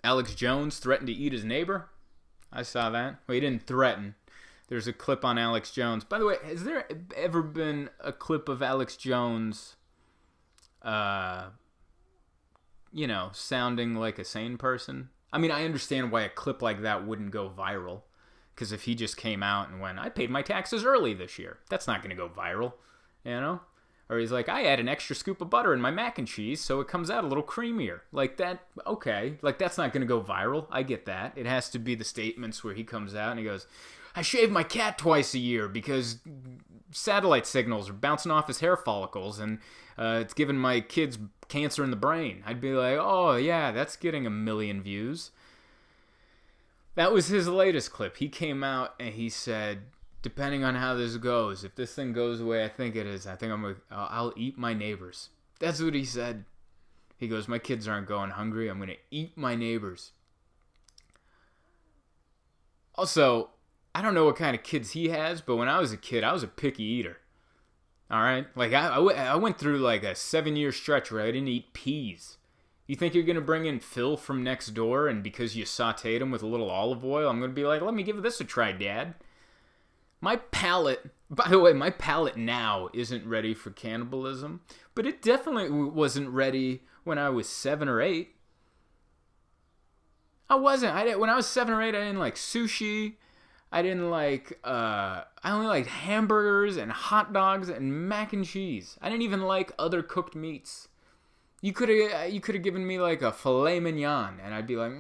Alex Jones threatened to eat his neighbor. I saw that. Well, he didn't threaten. There's a clip on Alex Jones. By the way, has there ever been a clip of Alex Jones, sounding like a sane person? I mean, I understand why a clip like that wouldn't go viral. Because if he just came out and went, I paid my taxes early this year, that's not going to go viral, you know? Or he's like, I add an extra scoop of butter in my mac and cheese so it comes out a little creamier. Like that, okay. Like that's not going to go viral. I get that. It has to be the statements where he comes out and he goes, I shave my cat twice a year because satellite signals are bouncing off his hair follicles and it's giving my kids cancer in the brain. I'd be like, oh yeah, that's getting 1 million views. That was his latest clip. He came out and he said, depending on how this goes, if this thing goes the way I think it is, I think I'll eat my neighbors. That's what he said. He goes, my kids aren't going hungry. I'm going to eat my neighbors. Also, I don't know what kind of kids he has, but when I was a kid, I was a picky eater. All right? Like, I went through like a 7-year stretch where I didn't eat peas. You think you're going to bring in Phil from next door, and because you sauteed him with a little olive oil, I'm going to be like, let me give this a try, Dad. My palate, by the way, my palate now isn't ready for cannibalism, but it definitely wasn't ready when I was 7 or 8. I wasn't. When I was 7 or 8, I didn't like sushi. I didn't like, I only liked hamburgers and hot dogs and mac and cheese. I didn't even like other cooked meats. You could have given me like a filet mignon, and I'd be like,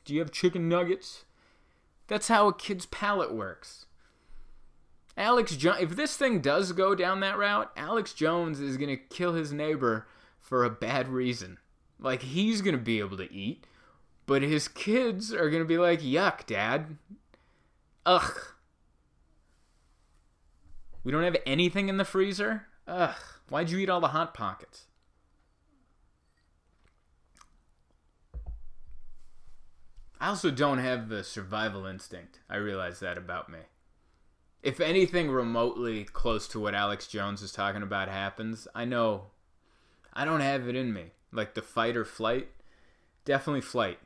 do you have chicken nuggets? That's how a kid's palate works. Alex Jones, if this thing does go down that route, Alex Jones is going to kill his neighbor for a bad reason. Like, he's going to be able to eat, but his kids are going to be like, yuck, Dad. Ugh. We don't have anything in the freezer? Ugh. Why'd you eat all the Hot Pockets? I also don't have the survival instinct. I realize that about me. If anything remotely close to what Alex Jones is talking about happens, I know I don't have it in me. Like the fight or flight, definitely flight.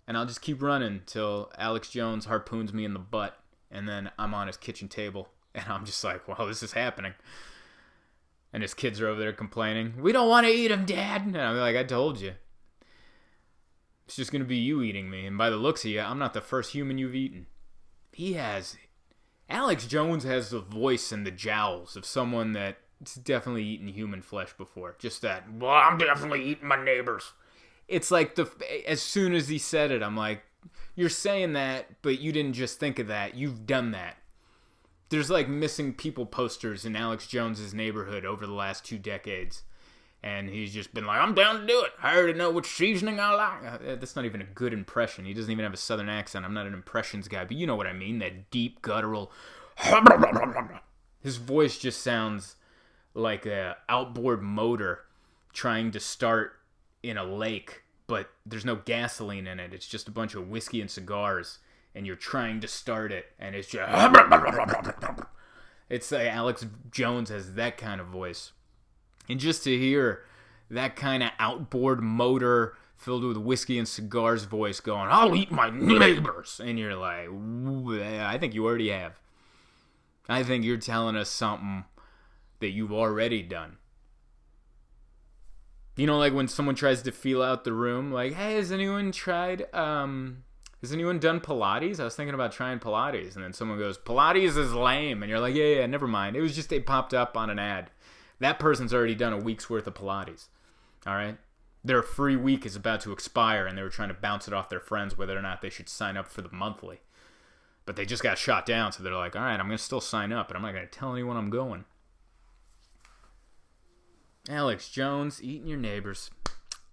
And I'll just keep running till Alex Jones harpoons me in the butt, and then I'm on his kitchen table, and I'm just like, well, this is happening. And his kids are over there complaining, we don't want to eat him, Dad. And I'm like, I told you. It's just going to be you eating me. And by the looks of you, I'm not the first human you've eaten. Alex Jones has the voice and the jowls of someone that's definitely eaten human flesh before. Just that, well, I'm definitely eating my neighbors. It's like, as soon as he said it, I'm like, you're saying that, but you didn't just think of that. You've done that. There's like missing people posters in Alex Jones's neighborhood over the last 2 decades. And he's just been like, I'm down to do it. I already know which seasoning I like. That's not even a good impression. He doesn't even have a southern accent. I'm not an impressions guy, but you know what I mean. That deep, guttural. His voice just sounds like a outboard motor trying to start in a lake, but there's no gasoline in it. It's just a bunch of whiskey and cigars, and you're trying to start it, and it's just... It's like Alex Jones has that kind of voice. And just to hear that kind of outboard motor filled with whiskey and cigars voice going, I'll eat my neighbors. And you're like, I think you already have. I think you're telling us something that you've already done. You know, like when someone tries to feel out the room, like, hey, has anyone done Pilates? I was thinking about trying Pilates. And then someone goes, Pilates is lame. And you're like, yeah, never mind. It was just they popped up on an ad. That person's already done a week's worth of Pilates. All right? Their free week is about to expire, and they were trying to bounce it off their friends whether or not they should sign up for the monthly. But they just got shot down, so they're like, all right, I'm going to still sign up, but I'm not going to tell anyone I'm going. Alex Jones, eating your neighbors.